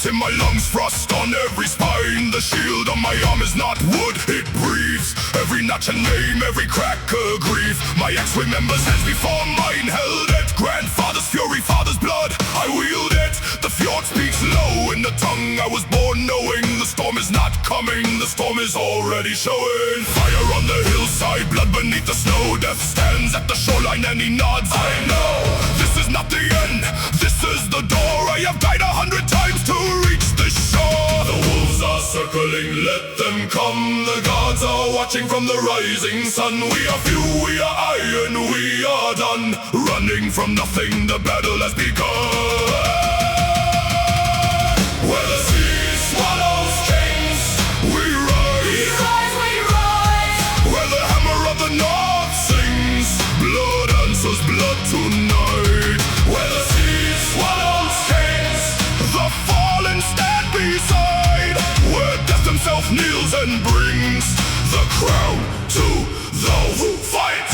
In my lungs, frost on every spine. The shield on my arm is not wood, it breathes. Every notch a name, every crack a grief. My ex remembers hands before mine held it. Grandfather's fury, father's blood, I wield it. The fjord speaks low in the tongue. I was born knowing the storm is not coming. The storm is already showing. Fire on the hillside, blood beneath the snow. Death stands at the shoreline and he nods. I know this is not the end, this is the door. I have died 100 times to reach the shore. The wolves are circling, let them come. The gods are watching from the rising sun. We are few, we are iron, we are done. Running from nothing, the battle has begun. Where the sea swallows kings, we rise. We rise, we rise. Where the hammer of the north sings, blood answers blood tonight. Where the sea swallows kings, the fallen stand beside. Where death himself kneels and brings the crown to those who fight.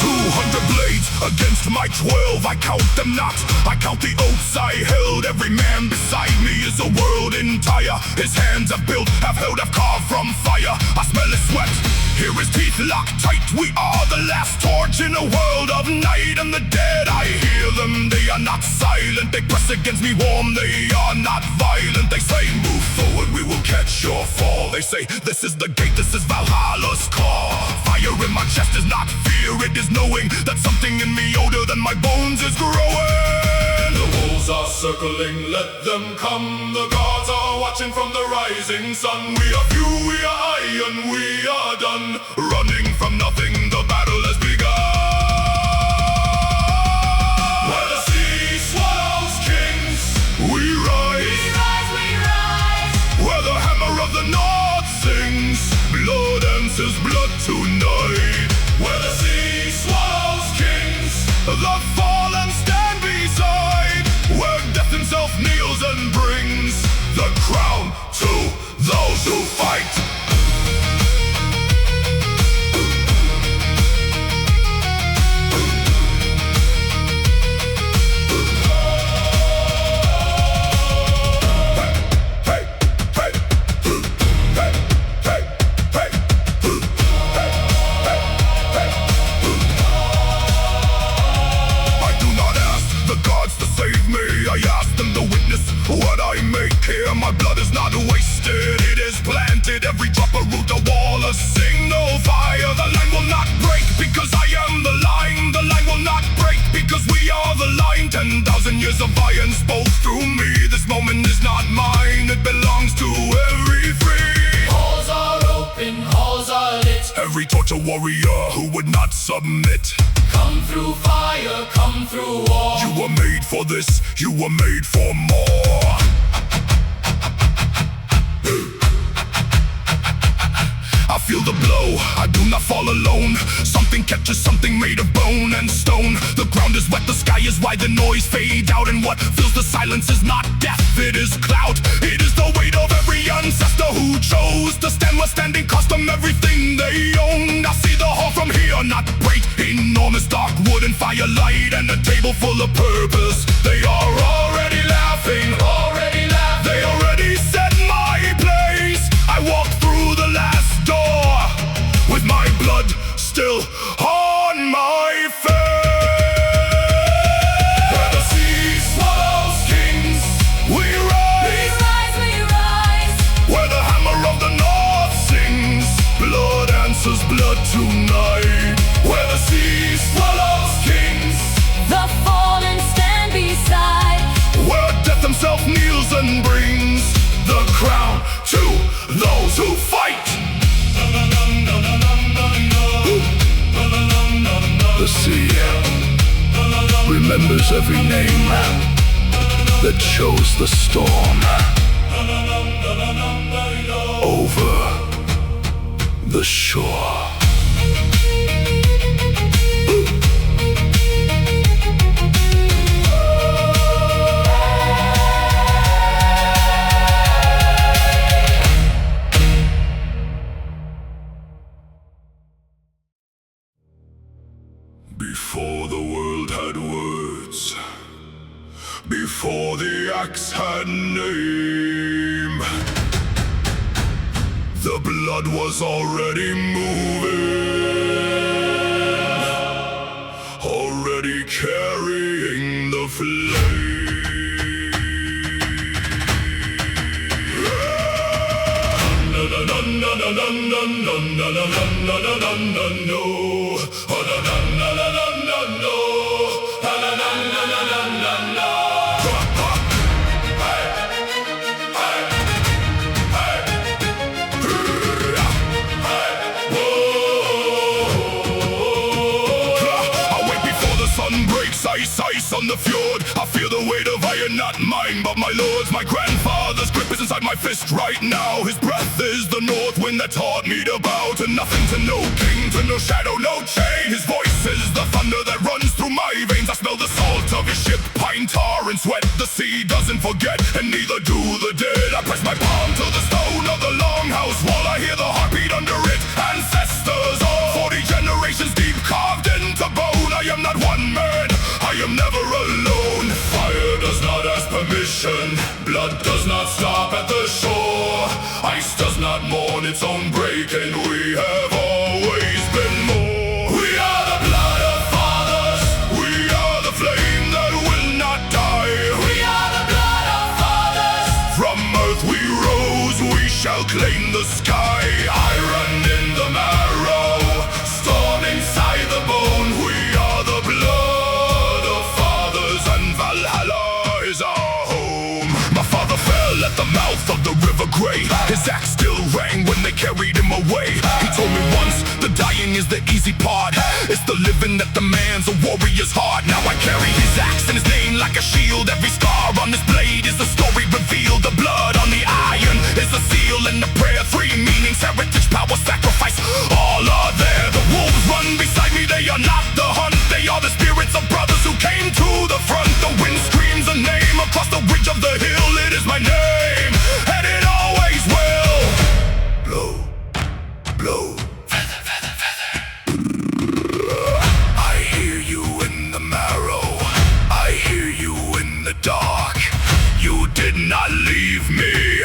200 blades against my 12, I count them not. I count the oaths I held. Every man beside me is a world entire. His hands have built, have held, have carved from fire. I smell his sweat, hear his teeth locked tight. We are the last torch in a world of night. And the dead, I hear them, they are not silent. They press against me warm, they are not violent. They say, move forward, we will catch your fall. They say, this is the gate, this is Valhalla's call. Fire in my chest is not fear, it is knowing that something in me older than my bones is growing. The wolves are circling, let them come. The gods are watching from the rising sun. We are few, we are iron, we are done. Running from nothing, the battle has begun. Where the sea swallows kings, we rise. We rise, we rise. Where the hammer of the north sings, blood answers blood tonight. Where the sea swallows kings, the fallen stand beside. Where death himself kneels and brings the crown to those who fight. I asked them to witness what I make here. My blood is not wasted, it is planted. Every drop a root, a wall, a signal fire. The line will not break because I am the line. The line will not break because we are the line. 10,000 years of iron spoke through me. This moment is not mine, it belongs to every free. Halls are open, halls are lit. Every torture warrior who would not submit. Come through fire, come through war. You were made for this, you were made for more. I feel the blow, I do not fall alone. Something catches something made of bone and stone. The ground is wet, the sky is wide, the noise fades out. And what fills the silence is not death, it is clout. It is the weight of every ancestor who chose to stand where standing cost them everything they own. I see the hall from here, not great. Enormous dark wood and firelight and a table full of purpose. They are already laughing, already laughing. They already set my place. I walk through the last door with my blood still on my face. Where the sea swallows kings, we rise. We rise, we rise. Where the hammer of the north sings, blood answers blood tonight. Where the sea swallows kings, The fallen stand beside. where death himself kneels and brings the crown to those who fight. The sea, remember remembers every name that chose the storm. Over the shore. Before the world had words, before the axe had name, the blood was already moving, already carrying the flame. Ice on the fjord. I feel the weight of iron, not mine, but my lord's. My grandfather's grip is inside my fist right now. His breath is the north wind that taught me to bow to nothing, to no king, to no shadow, no chain. His voice is the thunder that runs through my veins. I smell the salt of his ship, pine tar and sweat. The sea doesn't forget, and neither do the dead. I press my palm to the stone of the longhouse wall. I hear the heartbeat under it. Ancestors all 40 generations deep, carved into bone. I am not one man, I am never alone. Fire does not ask permission, blood does not stop at the shore. Ice does not mourn its own breaking, we have always been more. We are the blood of fathers, we are the flame that will not die. We are the blood of fathers, from earth we rose, we shall claim the sky. Iron in the marrow, storm inside the bone. We are the blood of fathers, and Valhalla is our home. My father fell at the mouth of the river Grey. His axe still rang when they carried him away. He told me once, the dying is the easy part. It's the living that demands a warrior's heart. Now I carry his axe and his name like a shield. Every scar on his blade is a story revealed. The blood on the iron is a seal and a prayer. Three meanings, heritage, power, sacrifice, all are there. The wolves run beside me, they are not the hunt. They are the spirits of brothers who came to the front. The wind screams a name across the ridge of the hill. It is my name, and it always will. Blow, blow, feather, feather, feather. I hear you in the marrow, I hear you in the dark. You did not leave me,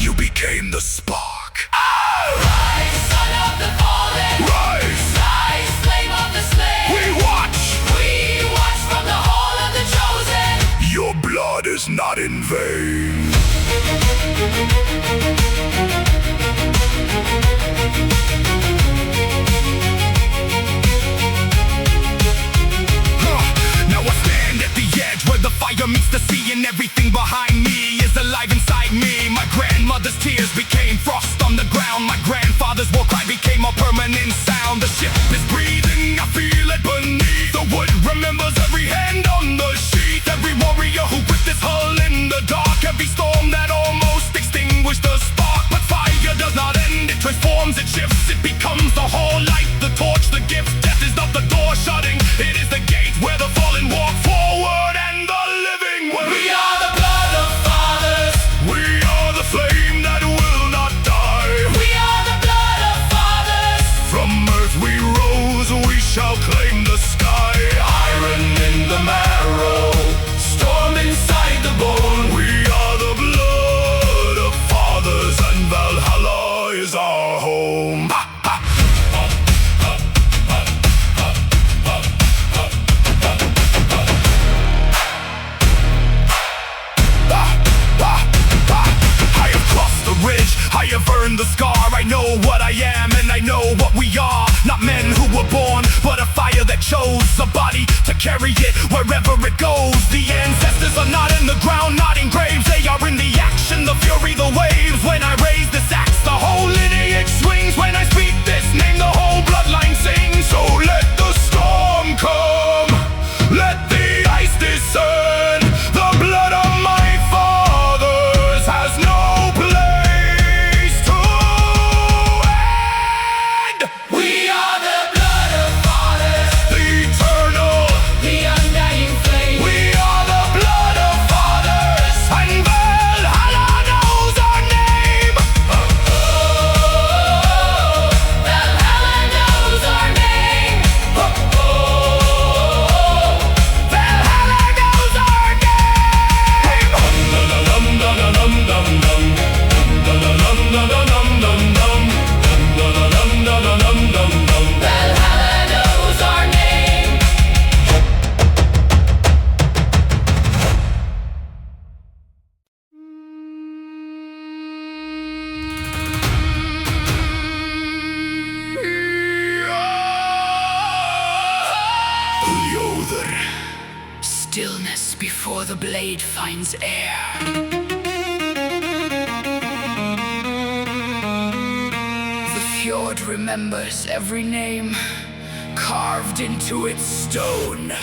you became the spark. Rise, son of the fallen. Rise, Rise, flame of the slain. we watch. We watch from the hall of the chosen. Your blood is not in vain. Now I stand at the edge where the fire meets the sea, and everything behind me is alive inside me. My grandmother's tears became frost on the ground. My grandfather's war cry became a permanent sound. The ship is breathing, I feel it beneath. The wood remembers every hand on the sheet. Every warrior who gripped his hull in the dark. Every storm that almost extinguished the spark. But fire does not end, it transforms, it shifts. It becomes the whole light, the torch, the gift. Death is not the door shutting, it is the gate where the fallen walk forward and the living will. We are the blood of fathers. We are the flame that will not die. We are the blood of fathers. From earth we rose, we shall claim the sky. Iron in the marrow, storm inside the bone. We are the blood of fathers, and Valhalla is our home. Ha, ha. I have crossed the ridge, I have earned the scar. I know what I am and I know what we are. Not men who were born, but a fire that chose a body to carry it wherever it goes. The ancestors are not in the ground, not in graves. They are in the action, the fury, the waves. When I raise this axe, the whole lineage swings. When I speak this name, the whole bloodline sings. So let the storm come, let the before the blade finds air. The fjord remembers every name carved into its stone.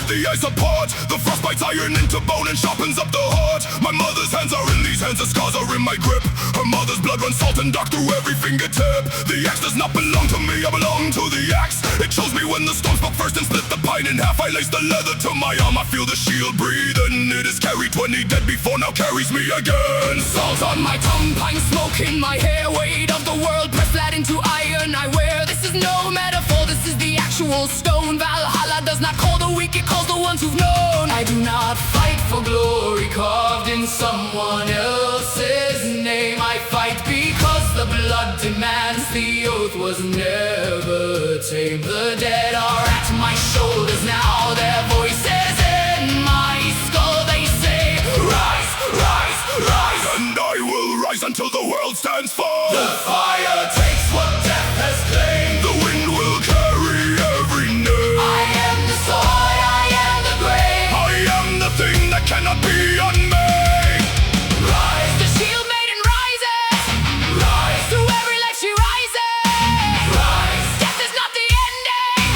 The ice apart, the frost bites iron into bone and sharpens up the heart. My mother's hands are in these hands, the scars are in my grip. Her mother's blood runs salt and dark through every fingertip. The axe does not belong to me, I belong to the axe. It chose me when the storm spoke first and split the pine in half. I laced the leather to my arm, I feel the shield breathe, and it has carried 20 dead before, now carries me again. Salt on my tongue, pine smoke in my hair, weight of the world pressed flat into iron I wear. This is no metaphor, this is the actual stone. Valhalla does not call the weak, it calls the ones who've known. I do not fight for glory carved in someone else's name. I fight because the blood demands, the oath was never tamed. The dead are at my shoulders now, their voices in my skull. They say, rise, rise, rise. And I will rise until the world stands firm. The fire takes what death has claimed. The wind will carry every name. I am the sword, I am the grave. I am the thing that cannot be unmade. Rise, the shield maiden rises. Rise, Through every life she rises. rise, Death is not the ending.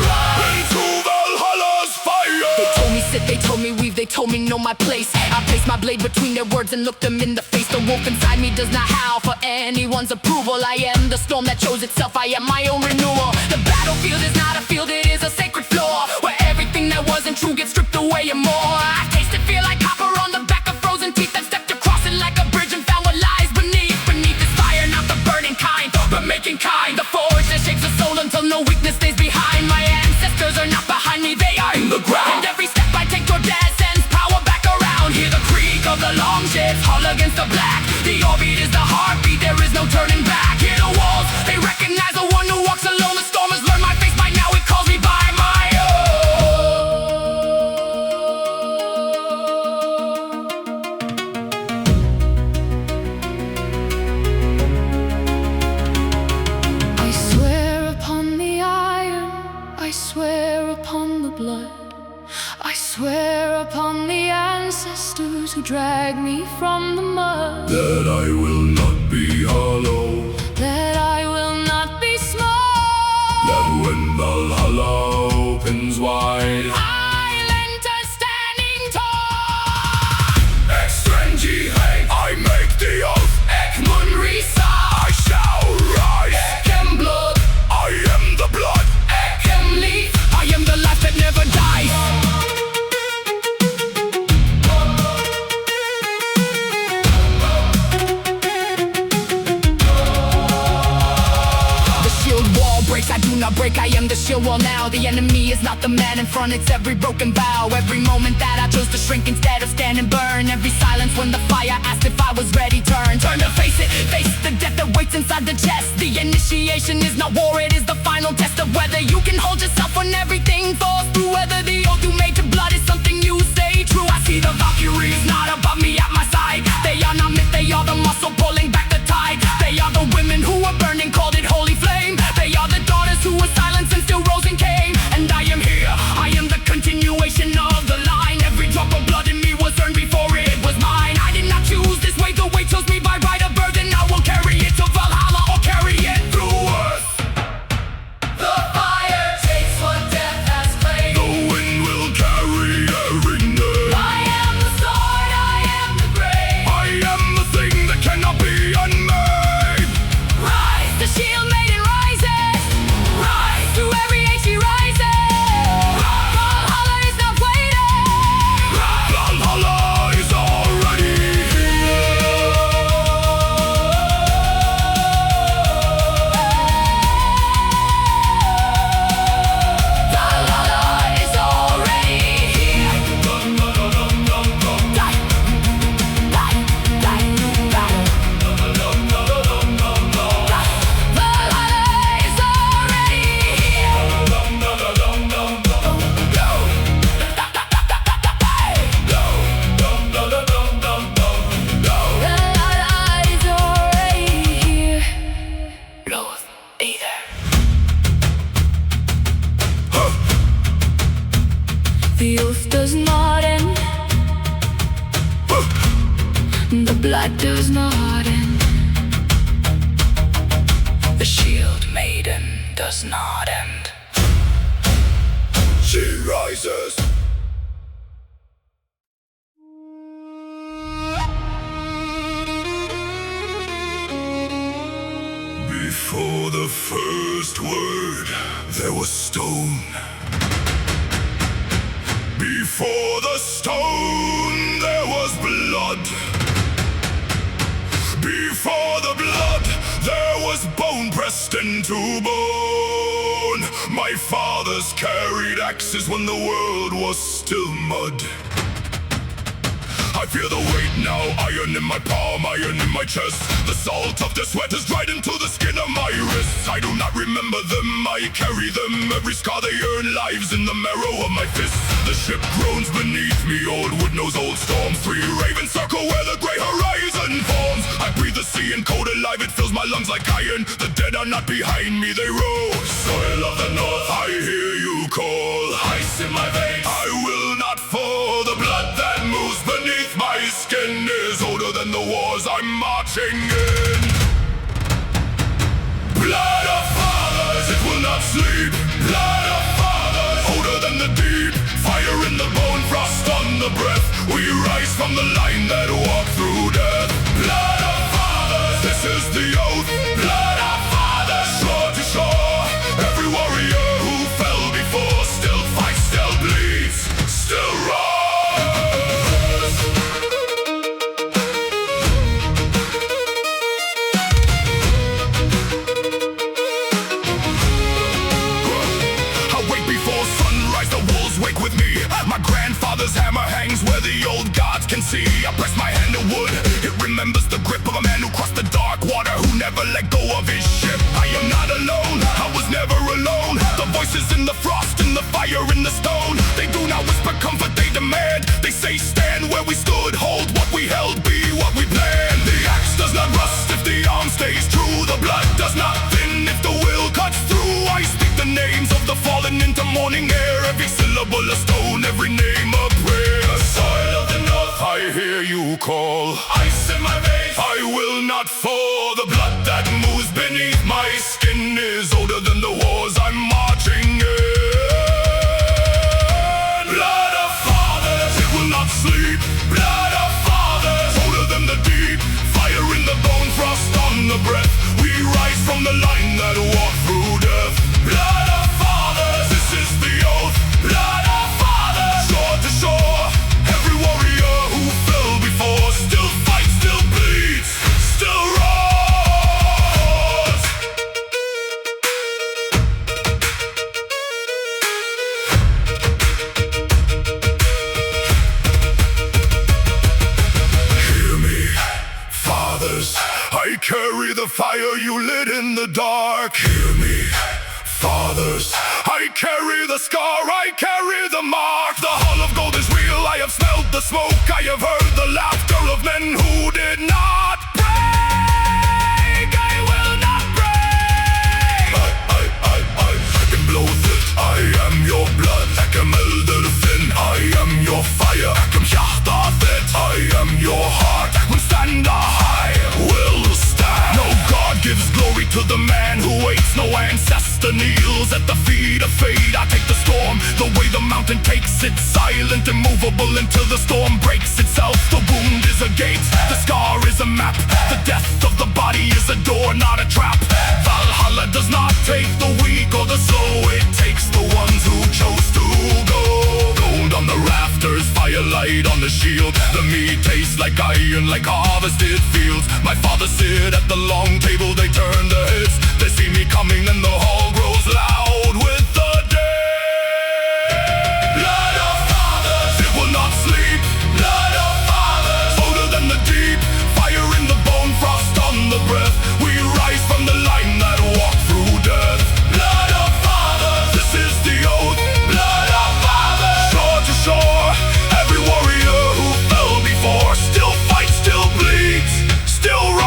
rise into Valhalla's fire. They told me sit, they told me weave, they told me know my place. I placed my blade between their words and looked them in the face. The wolf inside me does not howl for anyone's approval. I am the storm that chose itself, I am my own renewal. The battlefield is not a field, it is a sacred floor, where everything that wasn't true gets stripped away and more. I tasted fear like copper on the back of frozen teeth, and stepped across it like a bridge and found what lies beneath. Beneath this fire, not the burning kind, but making kind. The forge that shapes the soul until no weakness stays behind. My ancestors are not behind me, they are in the ground. And every step I take toward death sends power back around. Hear the creak of the long ships, hull against the black. The orbit is the heartbeat, there is no turning back. Hear the walls, they recognize the one who walks alone. The storm has learned my face by now, it calls me by my I swear upon the iron, I swear upon the blood, I swear upon the ancestors who dragged me from the mud, That I will not be hollow, that I will not be small. that when Valhalla opens wide, I'll enter standing tall. Extrangi hate, I make the oath. Ekmun Risa, I shall rise. Ekem blood, I am the blood. Ekem leaf, I am the life that never dies. The shield wall breaks, I do not break, I am the shield wall now. The enemy is not the man in front, it's every broken vow. Every moment that I chose to shrink instead of stand and burn. Every silence when the fire asked if I was ready, turn to face it, face the death that waits inside the chest. The initiation is not war, it is the final test of whether you can hold yourself when everything falls through. Whether the oath you made to blood is something you say true. I see the Valkyries not above me at my side. They are not myth, they are the muscle pulling back the tide. They are the women who were burning, called it holy flame. They are the daughters who were silenced and still rose and came. And I am here, I am the continuation of the line. Every drop of blood in me was earned before it was mine. I did not choose this way, the way chose me by right of birth. And I will carry it to Valhalla or carry it through earth. The fire takes what death has claimed. The wind not end. The shield maiden does not end. She rises. Before the first word, there was stone. Before the stone, there was blood. Before the blood, there was bone pressed into bone. My fathers carried axes when the world was still mud. I feel the weight now, iron in my palm, iron in my chest. The salt of their sweat has dried into the skin of my wrists. I do not remember them, I carry them. Every scar they earn lives in the marrow of my fists. The ship groans beneath me, old wood knows old storms. Three ravens circle where the grey horizon forms. I breathe the sea and cold alive, it fills my lungs like iron. The dead are not behind me, they roll. Soil of the north, I hear you call. Ice in my veins, I will not fall. The blood that moves beneath my skin is older than the wars I'm marching in. Blood of fathers, it will not sleep. Blood of fathers, older than the deep. Fire in the bone, frost on the breath. We rise from the line that walk through death. Blood of fathers, this is the oath. Blood of fathers, shore to shore. Every warrior who fell before still fights, still bleeds, still roars. Wake with me. My grandfather's hammer hangs where the old gods can see. I press my hand to wood. It remembers the grip of a man who crossed the dark water, who never let go of his ship. I am not alone. I was never alone. The voices in the frost, in the fire, in the stone. They do not whisper comfort, they demand. They say stand where we stood, hold what we held, be what we planned. The axe does not rust if the arm stays true. The blood does not thin if the will cuts through. I speak the names of the fallen into morning air. Every syllable a stone, every name a prayer. The soil of the north, I hear you call. Ice in my veins, I will not fall. The blood that moves beneath my skin is older than the wars I'm marching in. Blood of fathers, it will not sleep. Blood of fathers, older than the deep. Fire in the bone, frost on the breath. We rise from the line that walk through death. Blood of fathers, this is the oath. Blood of fathers, shore to shore. Every warrior who fell before still fights, still bleeds, still roars. Hear me, fathers, I carry the fire you lit in the dark. Hear me, fathers, I carry the scar, I carry the mark. The hull of gold is real, I have smelled the smoke. I have heard the laughter of men who did not break. I will not break. I can blow it, I am your blood. I can meld the fin, I am your fire. I can hjärtat it, I am your heart. I can stand high, will stand. No God gives glory to the man who waits. No ancestor kneels at the feet of fate. I take the storm, the way the mountain takes it. Silent, immovable until the storm breaks itself. The wound is a gate, the scar is a map. The death of the body is a door, not a trap. Valhalla does not take the weak or the slow. It takes the ones who chose to go. Gold on the rafters, firelight on the shield. The meat tastes like iron, like harvested fields. My father sit at the long table, they turn their heads. They see me coming and the hall grows loud with the dead. Blood of fathers, it will not sleep. Blood of fathers, older than the deep. Fire in the bone, frost on the breath. We rise from the line that walk through death. Blood of fathers, this is the oath. Blood of fathers, shore to shore. Every warrior who fell before still fights, still bleeds, still roars.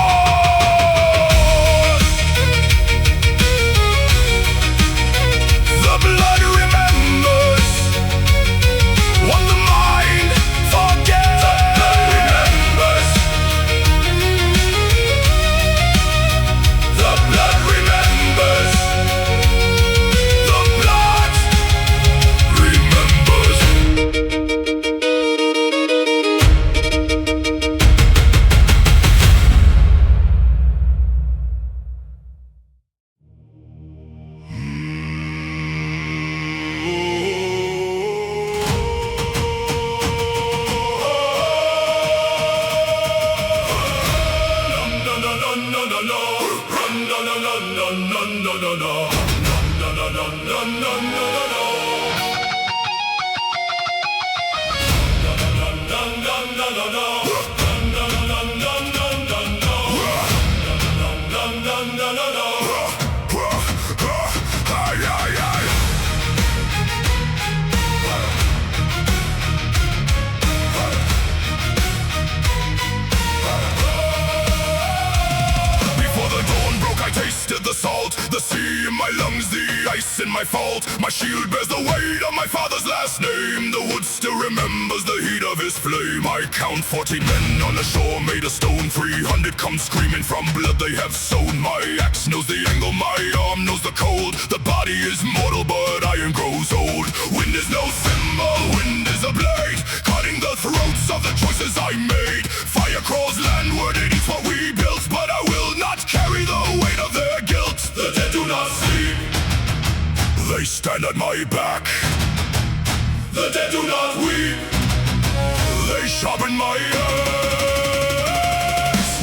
The salt, the sea in my lungs, the ice in my fault. My shield bears the weight of my father's last name. The wood still remembers the heat of his flame. I count 40 men on the shore made of stone. 300 come screaming from blood they have sown. My axe knows the angle, my arm knows the cold. The body is mortal but iron grows old. Wind is no symbol, wind is a blade, cutting the throats of the choices I made. Fire crawls landward, it eats what we built, but I will not carry the weight of their guilt. The dead do not sleep, they stand at my back. The dead do not weep, they sharpen my axe.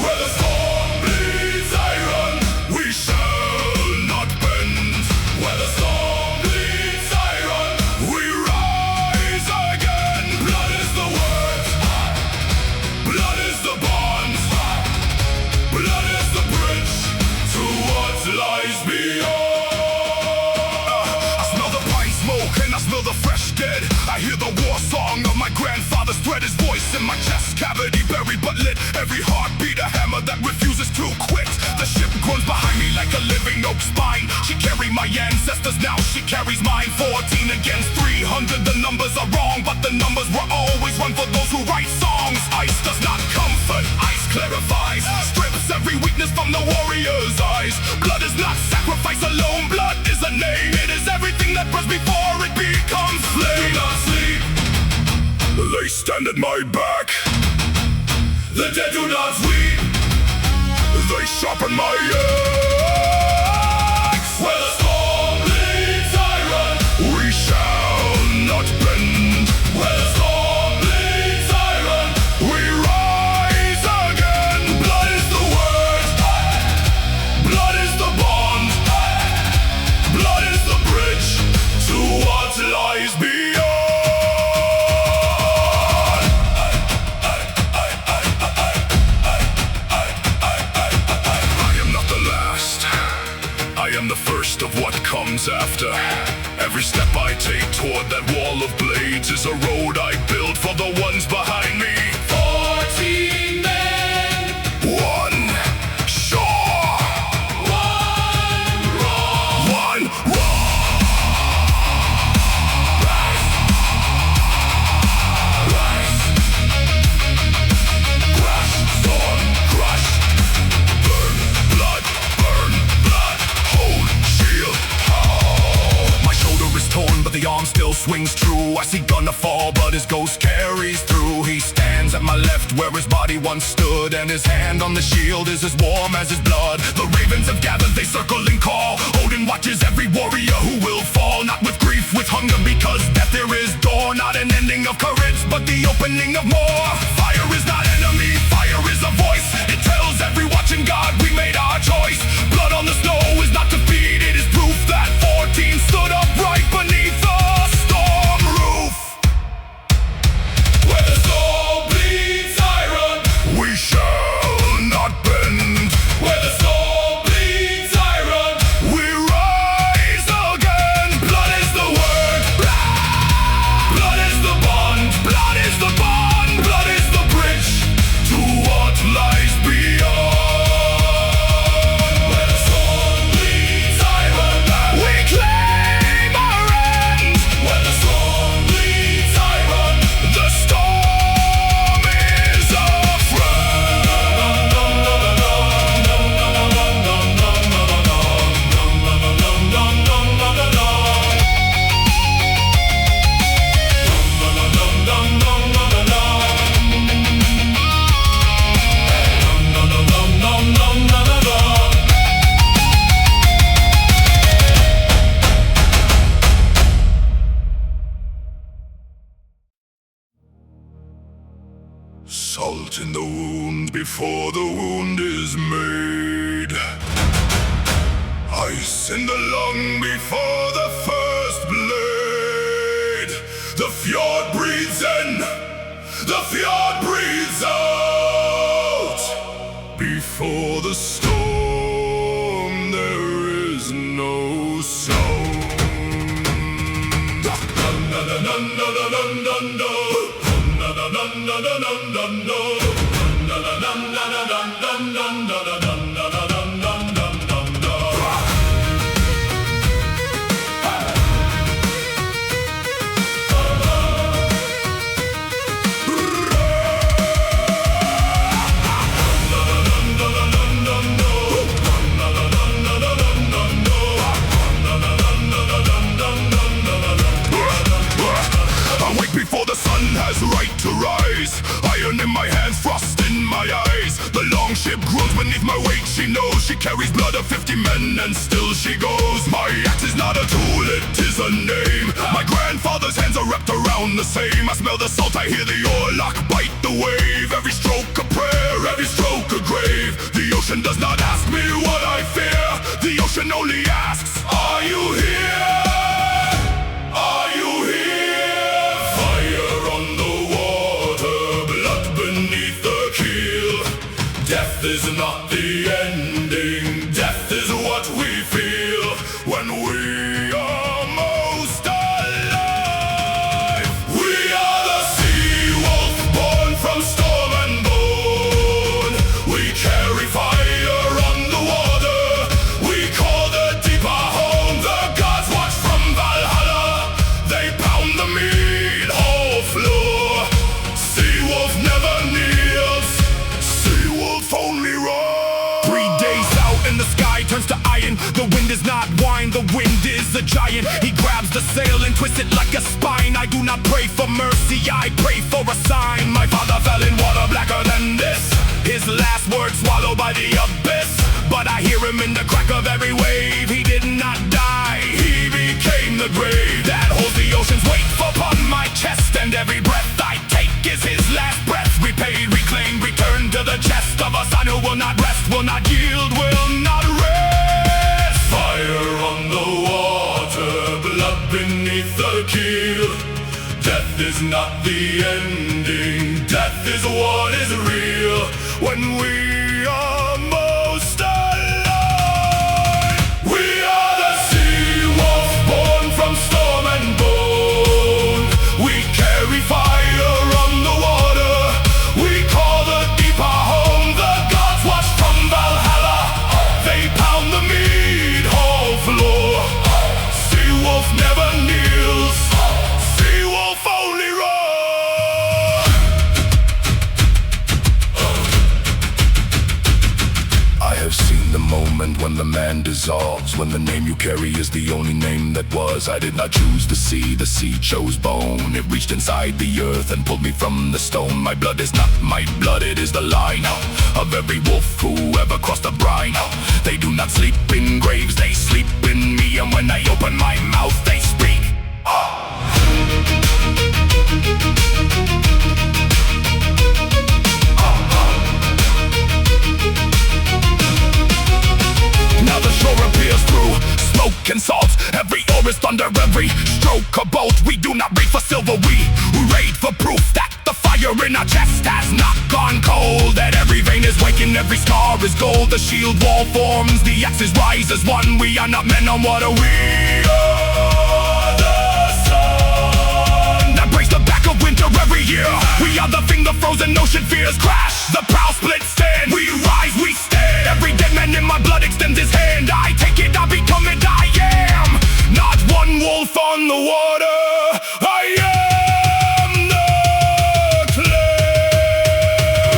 Where the storm bleeds iron, we shall not bend. Where the storm bleeds iron, we rise again. Blood is the word, blood is the bond, blood is the bridge to what lies beyond. I smell the pine smoke and I smell the fresh dead. I hear the war song of my grandfather's thread. His voice in my chest cavity, buried but lit. Every heartbeat a hammer that refuses to quit. The ship groans behind me like a living oak spine. She carried my ancestors, now she carries mine. 14 against 300, the numbers are wrong, but the numbers were always one for those who write songs. Ice does not comfort, ice clarifies, strips every weakness from the warrior's eyes. Blood is not sacrifice alone, blood is a name. It is everything that burns before it becomes flame. Do not sleep, they stand at my back. The dead do not weep, they sharpen my axe. Where the storm bleeds iron, we shall not bend. Where the storm bleeds iron, we rise again. Blood is the word, blood is the bond, blood is the bridge to what lies beyond. I am the first of what comes after. Every step I take toward that wall of blades is a road I build for the ones behind me. 14 men, one shore, one wrong, one wrong. Rise, rise, crash, storm, crush, burn, blood, hold, shield, my shoulder is torn, but the arm still swings true. I see Gunner fall, but his ghost carries through. He stands at my left where his body once stood, and his hand on the shield is as warm as his blood. The ravens have gathered, they circle and call. Odin watches every warrior who will fall, not with grief, with hunger, because death there is door. Not an ending of courage, but the opening of more. Fire is not enemy, fire is a voice. It tells every watching God we made our choice. Blood on the snow is not defeat, it is proof that 14 stood upright beneath the storm roof. Where the storm bleeds iron, we shall not bend. Where the storm bleeds iron, we rise again. Blood is the word, blood is the bond, blood is the bond, blood is the bridge to what lies beyond. Salt in the wound before the wound is made. Ice in the lung before the first blade. The fjord breathes in, the fjord breathes out. Before the storm there is no sound. Before the sun has right to rise, iron in my hands, frost in my eyes. The long ship grows beneath my weight. She knows she carries blood of 50 men, and still she goes. My axe is not a tool, it is a name. My grandfather's hands are wrapped around the same. I smell the salt, I hear the oarlock bite the wave. Every stroke a prayer, every stroke a grave. The ocean does not ask me what I fear. The ocean only asks, are you here? Are you here? Death is not the ending, death is what we feel when we are most alive. We are the sea wolf, born from storm and bone. We carry fire on the water, we call the deeper home. The gods watch from Valhalla, they pound the mead hall floor. Sea wolf never kneels, only roar. 3 days out and the sky turns to iron. The wind is not wine, the wind is a giant. He grabs the sail and twists it like a spine. I do not pray for mercy, I pray for a sign. My father fell in water blacker than this, his last words swallowed by the abyss. But I hear him in the crack of every wave. He did not die, he became the grave that holds the ocean's weight upon my chest. And every breath I take is his last breath. Repaid, reclaimed, returned to the chest of a son who will not rest, will not yield, will not rest. Fire on the water, blood beneath the keel. Death is not the ending, death is what is real when we are most alive. We are the sea wolf, born from storm and bone. We carry fire on the water, we call the deeper home. The gods watch from Valhalla, they pound the mead hall floor. Sea wolf never kneels, sea wolf only roars. I have seen the moment when the man dissolves, when the name you carry is the only name that was. I did not choose the sea chose bone. It reached inside the earth and pulled me from the stone. My blood is not my blood, it is the line of every wolf who ever crossed the brine. They do not sleep in graves, they sleep in me. And when I open my mouth, they speak. Now the shore appears through smoke and salt. Every oar is thunder, every stroke a bolt. We do not raid for silver, we raid for proof that the fire in our chest has not gone cold. That every vein is waking, every scar is gold. The shield wall forms, the axes rise as one. We are not men on water, we are the sun that breaks the back of winter every year. We are the thing the frozen ocean fears. Crash, the prow splits stand. We rise, we stand. Every dead man in my blood extends his hand. I take it, I become it, I am not one wolf on the water, I am the clay.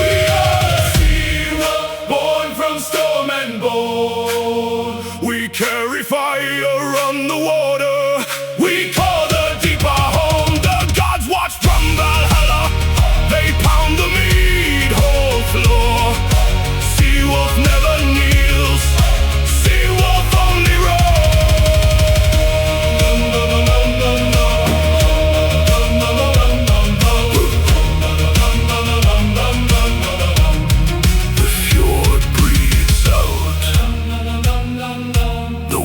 We are the sea wolf, born from storm and bone. We carry fire on the water, we call the deeper home. The gods watch from Valhalla, they pound the mead hall floor. Sea wolf never kneels, sea wolf only The fjord breathes out, the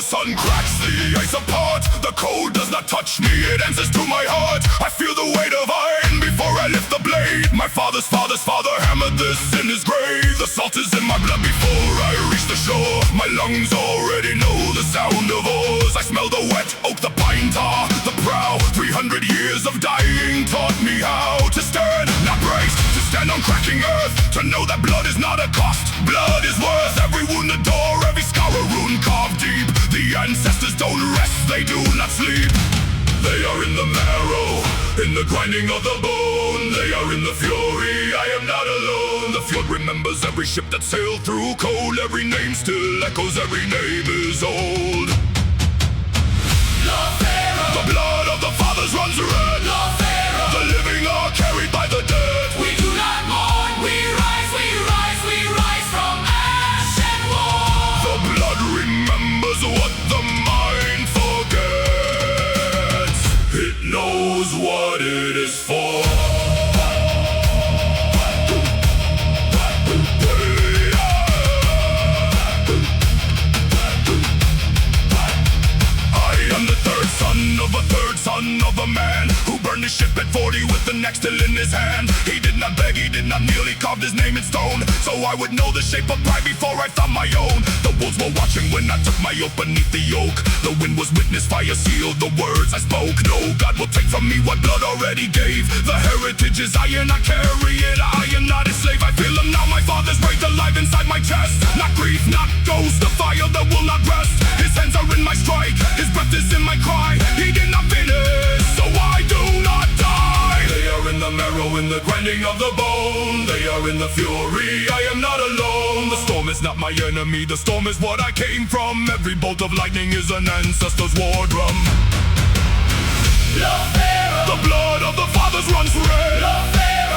Sun cracks the ice apart. The cold does not touch me, it answers to my heart. I feel the weight of iron before I lift the blade. My father's father's father hammered this in his grave. The salt is in my blood before I reach the shore. My lungs already know the sound of oars. I smell the wet oak, the pine tar, the prow. 300 years of dying taught me how to stand, not brace, to stand on cracking earth. To know that blood is not a cost, blood is worth. Every wounded door, every scar, a rune carved deep. The ancestors don't rest, they do not sleep. They are in the marrow, in the grinding of the bone. They are in the fury, I am not alone. The fjord remembers every ship that sailed through cold. Every name still echoes, every name is old. The blood of the fathers runs red. The living are carried by the dead. We do not mourn, we rise, we rise, we rise from ash and war. The blood remembers what the mind forgets. It knows what it is for. I am the third son of a third son of a man who burned his ship at 40 with the neck still in his hand. He did not beg, he did not kneel, he carved his name in stone, so I would know the shape of pride before I found my own. The wolves were watching when I took my oath beneath the yoke. The wind was witness, fire sealed the words I spoke. No God will take from me what blood already gave. The heritage is iron, I carry it. I am not a slave, I feel him now. My father's breath alive inside my chest. Not grief, not ghost, the fire that will not rest. His hands are in my strike, his breath is in my cry. He did not finish, so I do not die. They are in the marrow, in the grinding of the bone. They are in the fury, I am not alone. The storm is not my enemy, the storm is what I came from. Every bolt of lightning is an ancestor's war drum. The blood of the fathers runs red.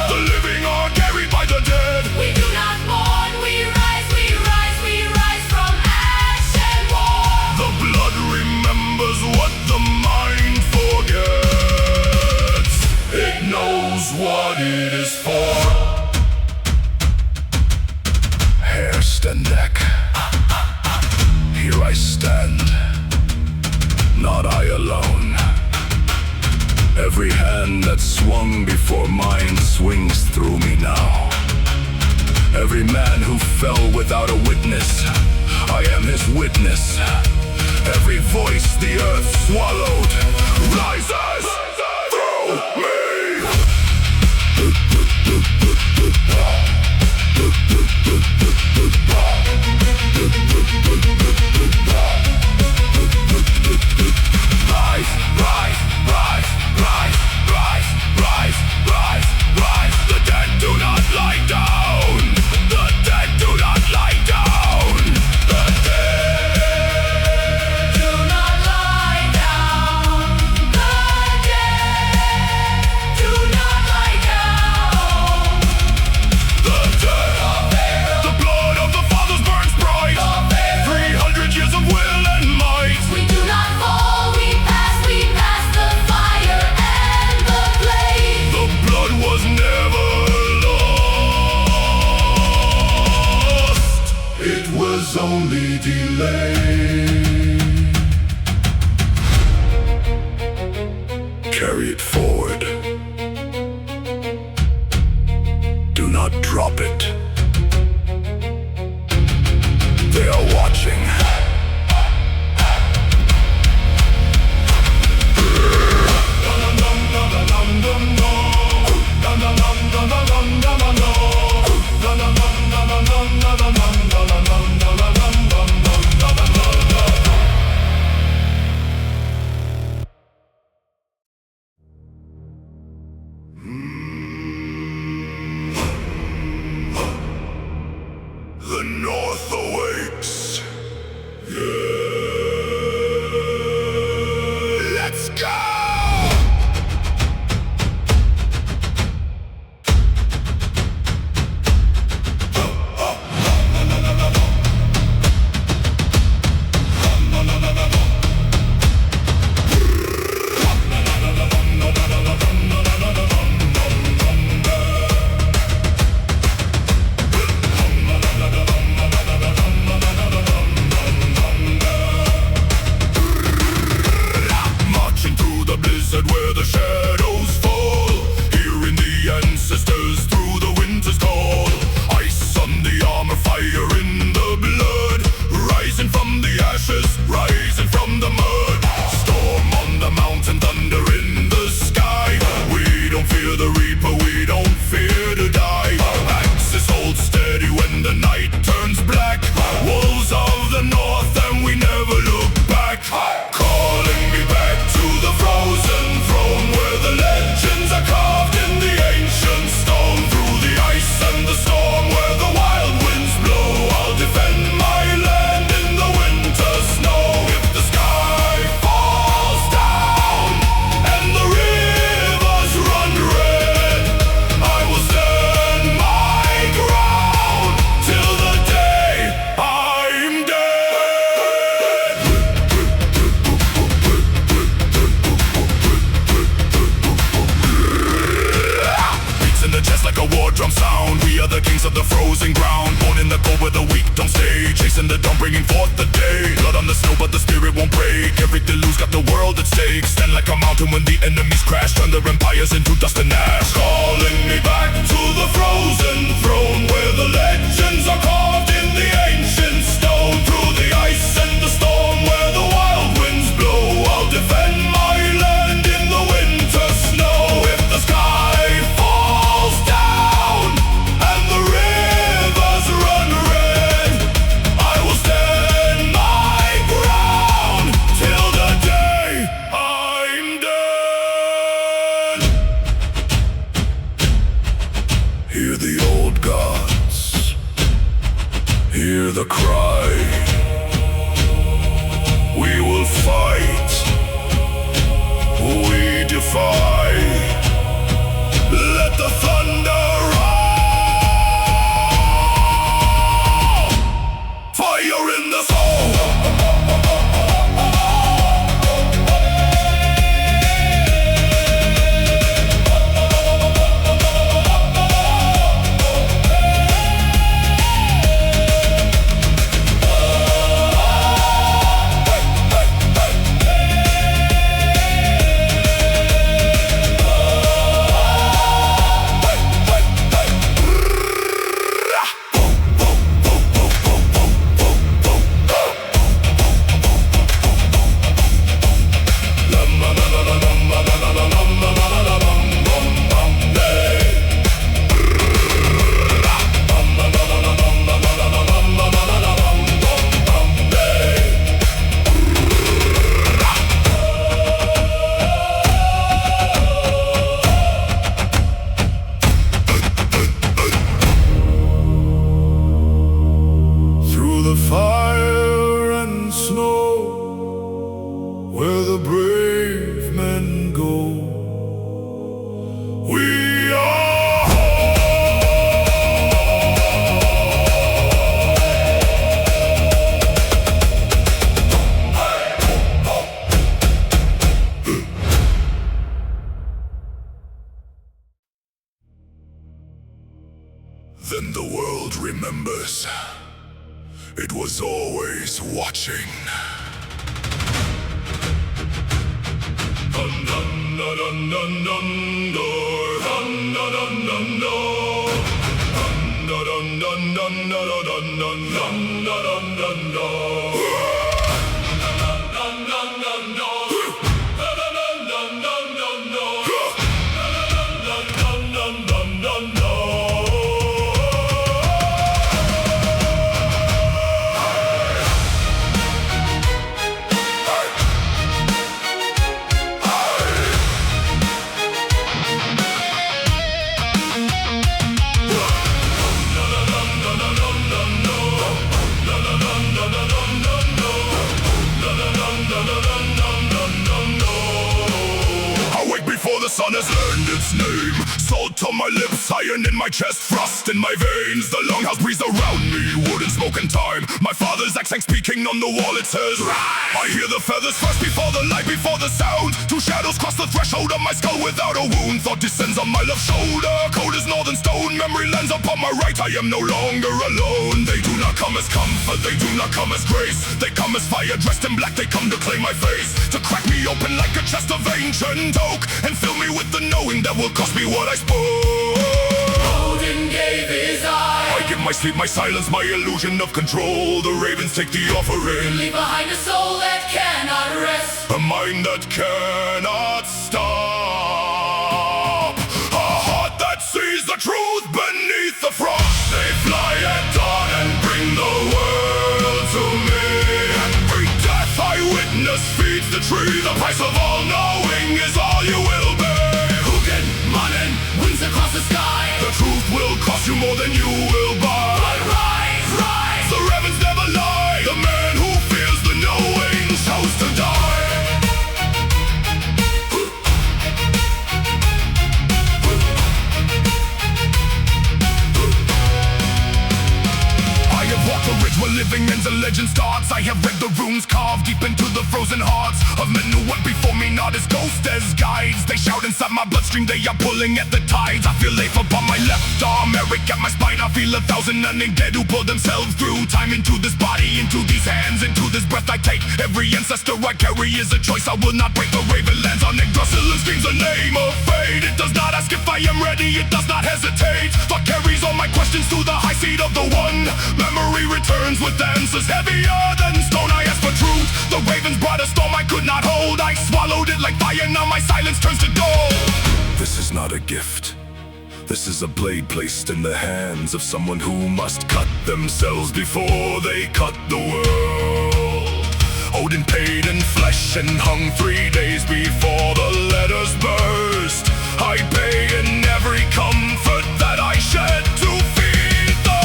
The living are carried by the dead. We do not mourn, we rise, we rise, we rise from ash and war. The blood remembers what the mind forgets. It knows what it is for. Hair stand neck. Here I stand, not I alone. Every hand that swung before mine swings through me now. Every man who fell without a witness, I am his witness. Every voice the earth swallowed rises through me. Rise, rise, rise, rise, rise, rise, rise, rise. The dead do not lie down. The dead do not lie down. The dead Do not lie down. The dead do not lie down. The dead. The blood of the fathers burns bright. 300 years of will and might. We do not fall, we pass the fire and the blade. The blood was never lost. It was only delayed. Carry it forward. Do not drop it. They are watching. never look back. Calling me back to the frozen throne, where the legends are carved in the ancient stone. Through the ice and the storm, where the wild winds blow, I'll defend my land in the winter snow. If the sky falls down and the rivers run red, I will stand my ground till the day I'm dead. Beats in the chest like a war drum sound. We are the kings of the frozen ground, born in the cold where the weak don't stay, chasing the dawn, bringing forth the day. Blood on the snow but the spirit won't break. Everything loose, got the world at stake. Stand like a mountain when the enemies crash, turn their empires into dust and ash. Calling me back to the frozen throne, where the legends are carved in the ancient stone. Through the ice and the storm, where the wild winds blow, I'll defend my land in the winter snow. If the sky falls down and the rivers run red, I will stand my ground till the day I'm dead. Hear the old gods, hear the cry. We will fight, we defy. Let the thunder roll, fire in the soul. Through the fire and snow, where the brave men go, we are Then the world remembers. It was always watching. Dun dun dun dun dun dun dun dun dun dun dun dun dun dun dun dun dun dun dun. The sun has earned its name. Salt on my lips, iron in my chest, frost in my veins. The longhouse breeze around me, wood and smoke and time. My father's accent speaking on the wall, it says rise. I hear the feathers first before the light, before the sound. Two shadows cross the threshold of my skull without a wound. Thought descends on my left shoulder, cold as northern stone. Memory lands upon my right, I am no longer alone. They do not come as comfort, they do not come as grace. They come as fire dressed in black, they come to claim my face. To crack me open like a chest of ancient oak, and fill me with the knowing that will cost me what I spoke. Odin gave his eye. I give my sleep, my silence, my illusion of control. The ravens take the offering. Leave behind a soul that cannot rest, A mind that cannot stop. A heart that sees the truth beneath the frost. They fly at dawn and bring the world to me, and bring death tree. The price of all knowing is all you will pay. Hugin, Mannen, wings across the sky. The truth will cost you more than you will buy. But rise, rise, the ravens never lie. The man who fears the knowing chose to die. I have walked a ridge where living ends and legend starts. I have read the runes carved deep into the frozen hearts of men who went before me, not as ghosts, as guides. They shout inside my bloodstream, they are pulling at the tides. I feel life upon my left arm, Eric at my spine. I feel 1,000 unnamed dead who pull themselves through time, into this body, into these hands, into this breath I take. Every ancestor I carry is a choice. I will not break the raven lands on Yggdrasil and screams the name of fate. It does not ask if I am ready, it does not hesitate. Thought carries all my questions to the high seat of the one. Memory returns with answers heavier than stone. I asked for truth, the ravens brought a storm I could not hold. I swallowed it like fire, now my silence turns to gold. This is not a gift. This is a blade placed in the hands of someone who must cut themselves before they cut the world. Odin paid in flesh and hung 3 days before the letters burst. I pay in every comfort that I shed to feed the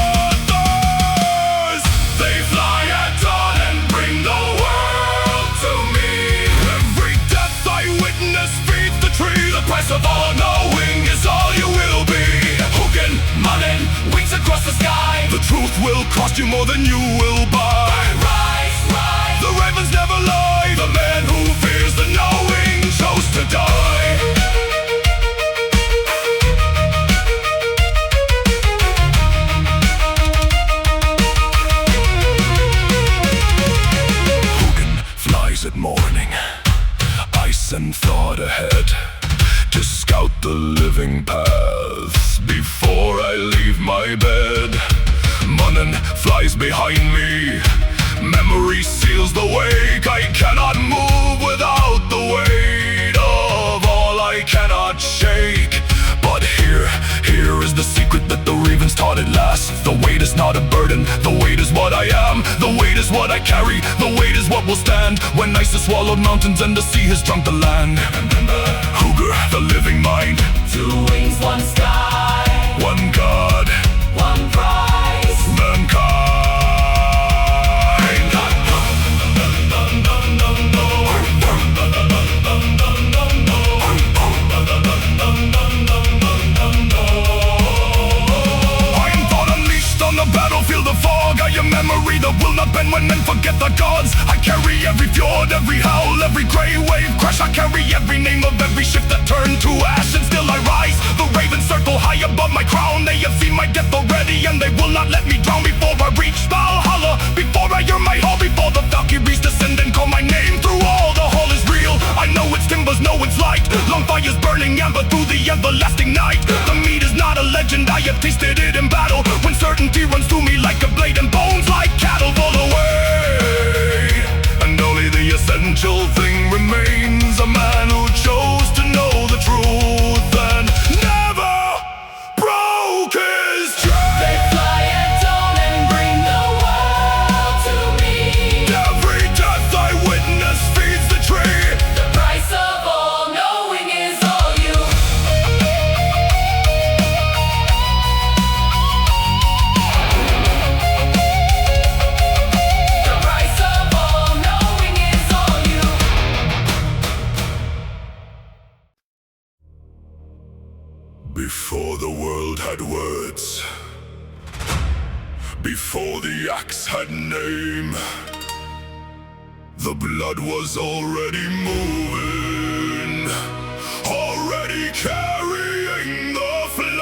thirst. They fly at dawn and bring the world to me. Every death I witness feeds the tree. The price of all knowing is all you will be. Hugin, Mannen, wings across the sky. The truth will cost you more than you will buy. Rise, rise, the ravens never lie. The man who fears the knowing chose to die. At morning, ice and thought ahead to scout the living paths before I leave my bed. Mannen flies behind me, memory seals the wake. I cannot move without the weight of all I cannot shake. But here is the secret that the ravens taught at last. The weight is not a burden, the weight is what I am. The weight is what I carry, the weight is what will stand. When ice has swallowed mountains and the sea has drunk the land. Hugr, the living mind. 2 wings, 1 sky. 1 God, 1 prize. mankind. Memory that will not bend when men forget the gods. I carry every fjord, every howl, every grey wave crash. I carry every name of every ship that turned to ash, and still I rise. The ravens circle high above my crown. They have seen my death already, and they will not let me drown. Before I reach Valhalla, before I earn my hall, before the Valkyries descend and call my name through all the hall is real. I know its timbers, know its light. Long fires burning amber through the everlasting night. The meat is not a legend, I have tasted it in battle. When certainty runs through me like a blade and bones like cattle fall away, and only the essential thing remains. A man who chose to know the truth and never broke his chain. They fly at dawn and bring the world to me. Every death I witness feeds the tree. The price of all knowing is all you. The price of all knowing is all you. Before the world had words, before the axe had name, the blood was already moving, already carrying the flame.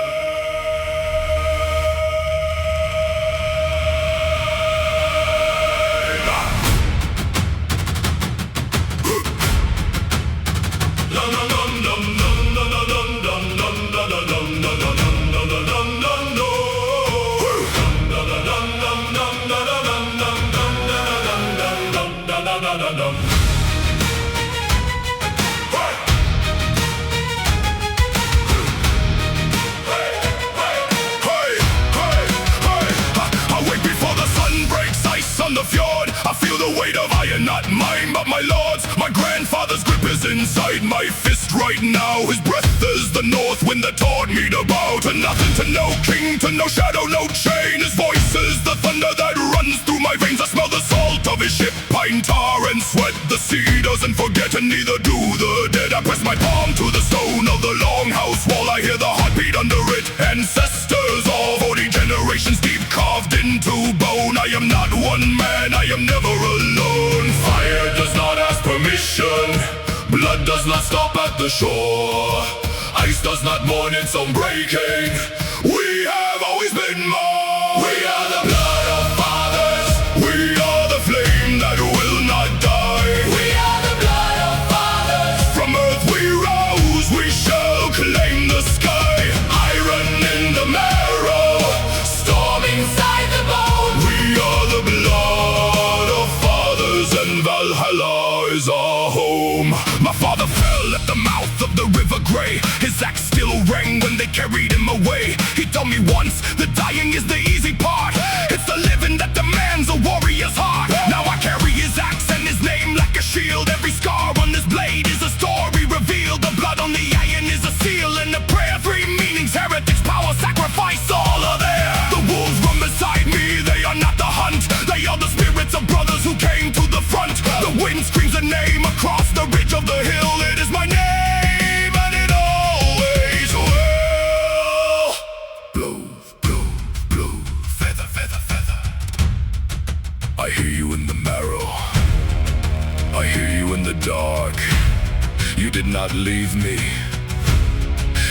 On the fjord, I feel the The weight of iron, not mine, but my lord's. My grandfather's grip is inside my fist right now. His breath is the north wind that taught me to bow to nothing, to no king, to no shadow, no chain. His voice is the thunder that runs through my veins. I smell the salt of his ship, pine tar and sweat. The sea doesn't forget and neither do the dead. I press my palm to the stone of the longhouse wall. I hear the heartbeat under it. Ancestors of 40 generations deep carved into bone. I am not one man, I am never alone. Fire does not ask permission. Blood does not stop at the shore. Ice does not mourn its own breaking. We have always been more. We are the blood of fathers. We are the flame that will not die. We are the blood of fathers. From earth we rose, we shall claim the sky. Iron in the marrow, storm inside the bone. We are the blood of fathers, and Valhalla is our home. My father fell at the mouth of the river Grey. His axe still rang when they carried him away. He told me once, the dying is the easy part. It's the living that demands a warrior's heart. Now I carry his axe and his name like a shield. Every scar on this blade is a story revealed. The blood on the iron is a seal and a prayer. Three meanings, heritage, power, sacrifice, all are there. The wolves run beside me, they are not the hunt. They are the spirits of brothers who came to the front. The wind screams a name across the ridge of the hill. It is my name and it always will. Blow, blow, blow, feather, feather, feather. I hear you in the marrow. I hear you in the dark. You did not leave me.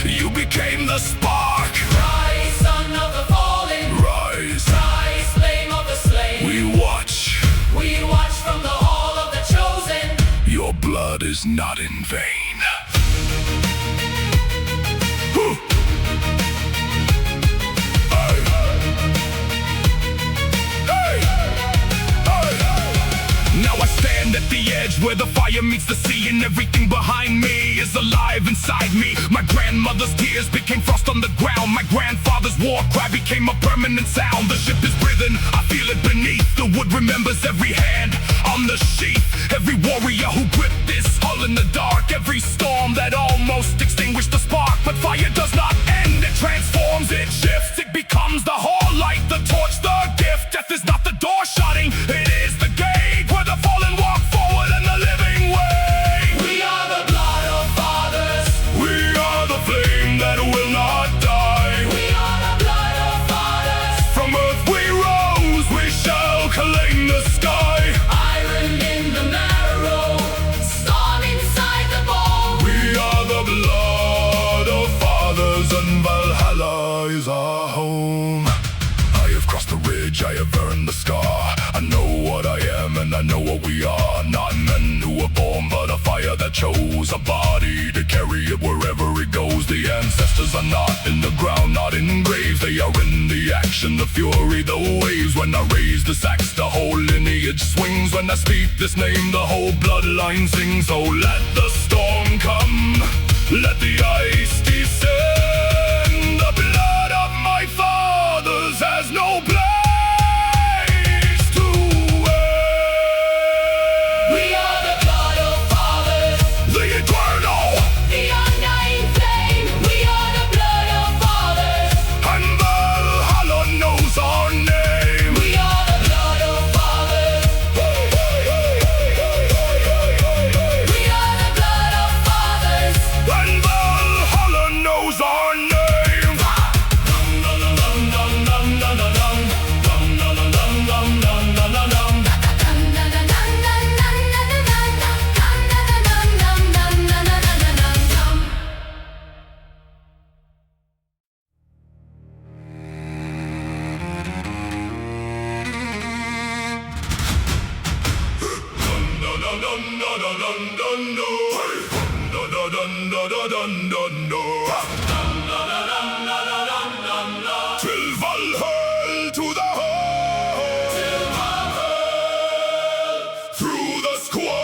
You became the spark. Rise, son of the fallen. Rise. Rise, flame of the slain. We watch. We watch from the hall of the chosen. Your blood is not in vain. Hey. Hey. Hey. Now I stand at the edge where the fire meets the sea, and everything behind me is alive inside me. My grandmother's tears became frost on the ground. My grandfather's war cry became a permanent sound. The ship is breathing, I feel it beneath. The wood remembers every hand on the sheath. Every warrior who gripped this hull in the dark. Every storm that almost extinguished the spark. But fire does not end, it transforms, it shifts. It becomes the whole light, the torch, the gift. Death is not the door shutting, it is the gate where the fallen walk forward and the living way. We are the blood of fathers. We are the flame that will not die. We are the blood of fathers. From earth we rose, we shall claim the sky. Iron in the marrow, storm inside the bone. We are the blood of fathers, and Valhalla is our home. I have crossed the ridge, I have earned the scar. I know what I am and I know what we are. Not men who were born, but a fire that chose a body to carry it wherever it goes. The ancestors are not in the ground, not in graves. They are in the action, the fury, the waves. When I raise this axe, the whole lineage swings. When I speak this name, the whole bloodline sings. Oh, let the storm come, let the ice descend. The blood of my fathers has no place to end. We are the blood of fathers. The eternal The undying flame. We are the blood of fathers. and Valhalla knows our name. We are the blood of fathers. We are the blood of fathers. And Valhalla knows our name. Till Valhalla to the hall, through the squad.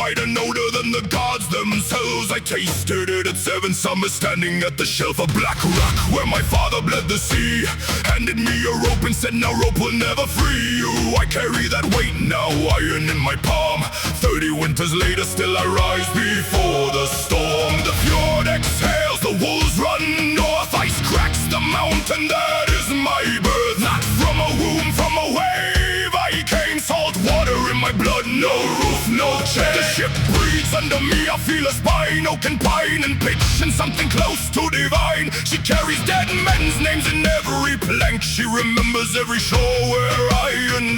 white and older than the gods themselves. I tasted it at 7 summers, standing at the shelf of black rock, where my father bled the sea. Handed me a rope and said, now rope will never free you. I carry that weight now, iron in my palm. 30 winters later, still I rise before the storm. The fjord exhales, the wolves run north. Ice cracks the mountain, that is my birth. Not from a womb, from a wave I came. Salt water in my blood, no roof, no chain. The ship breathes under me, I feel a spine. Oak and pine and pitch and something close to divine. She carries dead men's names in every plank. She remembers every shore where I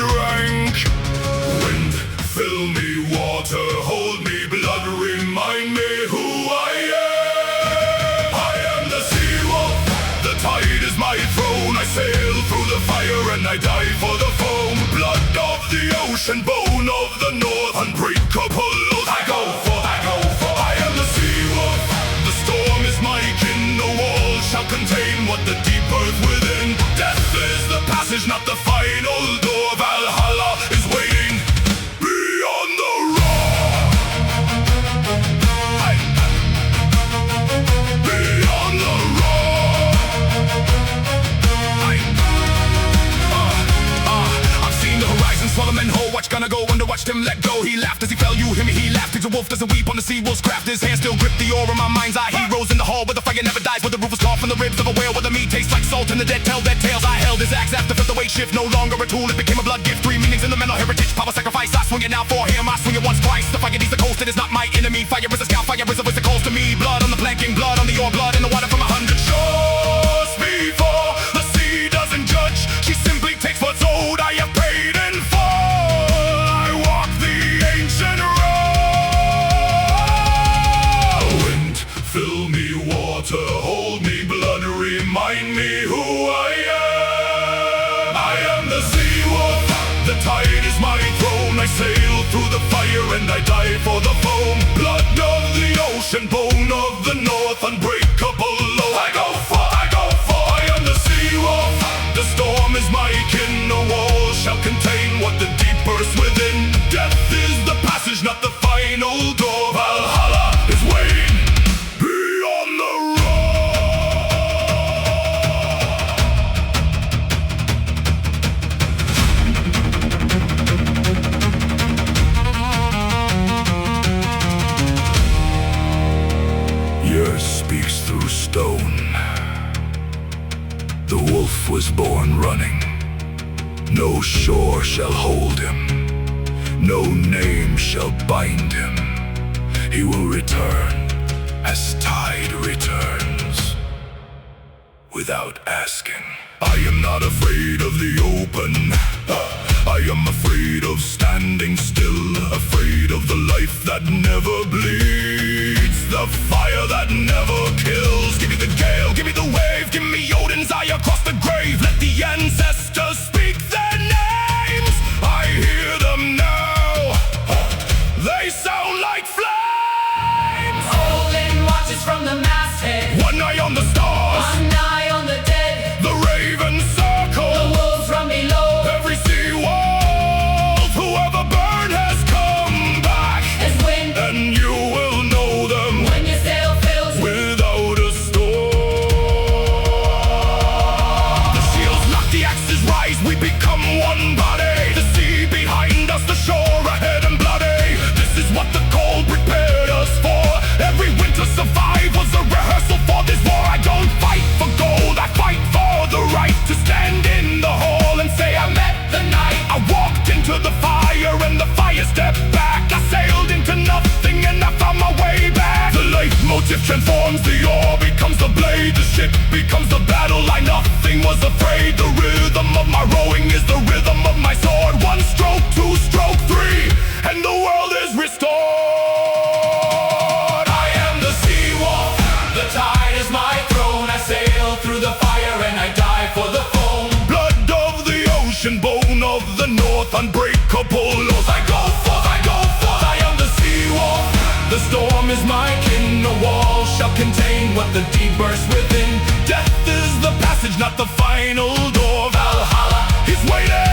drank. Wind, fill me, water, hold me, blood, remind me who I am. I am the sea wolf, the tide is my throne. I sail through the fire and I die for the foam. Blood of the ocean, bone of the north, unbreakable. I go for, I am the sea wolf. The storm is my kin, no wall shall contain what the deep earth within. Death is the passage, not the final door. Valhalla is waiting beyond the rock. Beyond the rock. I've seen the horizon swallow men whole. Watch gonna go under, watched him let go. He laughed as he fell, you hear me, he laughed. Pigs a wolf doesn't weep on the sea wolf's craft. His hand still grip the ore in my mind's eye. Heroes in the hall where the fire never dies, where the roof is carved from the ribs of a whale, where the meat tastes like salt and the dead tell their tales. I held his axe after felt the weight shift, no longer a tool, it became a blood gift. 3 meanings in the mental heritage, power sacrifice. I swing it now for him, I swing it once twice. The fire needs the coast, it is not my enemy. Fire is a scout, fire is a voice that calls to me. Blood on the planking, blood on the ore, blood in the water from 100 shores before. The sea doesn't judge, she simply takes what's owed. I have paid in full, I walk the ancient road. Wind, fill me, water, hold me, blood, remind me who I am. I am the sea wolf, the tide is my throne. I sail through the fire and I die for the foam. Blood of the ocean, bone of the north, unbreakable. I go for, I am the sea wolf. The storm is my kin, no wall shall contain what the deep bursts within. Death is the passage, not the final door. Valhalla is waiting beyond the Years speaks through stone. The wolf was born running. No shore shall hold him, no name shall bind him. He will return as tide returns, without asking. I am not afraid of the open, I am afraid of standing still. Afraid of the life that never bleeds, the fire that never kills. Give me the gale, give me the wave, give me Odin's eye across the grave. Let the ancestors speak their names. I hear them now, they sound like flames. Olin watches from the masthead, One eye on the stars, one eye on the dead. the ravens circle, The wolves run below, every sea wolf. Whoever burned has come back, as wind and you will know them when your sail fills. without a storm. The shields lock, the axes rise, we become one body. The sea behind us, the shore ahead and bloody. This is what the cold prepared us for. Every winter survive was a rehearsal for this war. I don't fight for gold, I fight for the right to stand in the hall and say I met the night. I walked into the fire and the fire stepped back. I sailed into nothing and I found my way back. The leitmotif transforms, the oar becomes the blade. The ship becomes the battle line, nothing was afraid. The rhythm of my rowing is the rhythm of my sword. 1 stroke, 2 stroke, 3, and the world is restored. I am the sea wolf, the tide is my throne. I sail through the fire and I die for the foam. Blood of the ocean, bone of the north, unbreakable oath. I go forth, I am the sea wolf. The storm is my kin, no wall shall contain what the deep bursts within. Death is the passage, not the final door. Valhalla is waiting.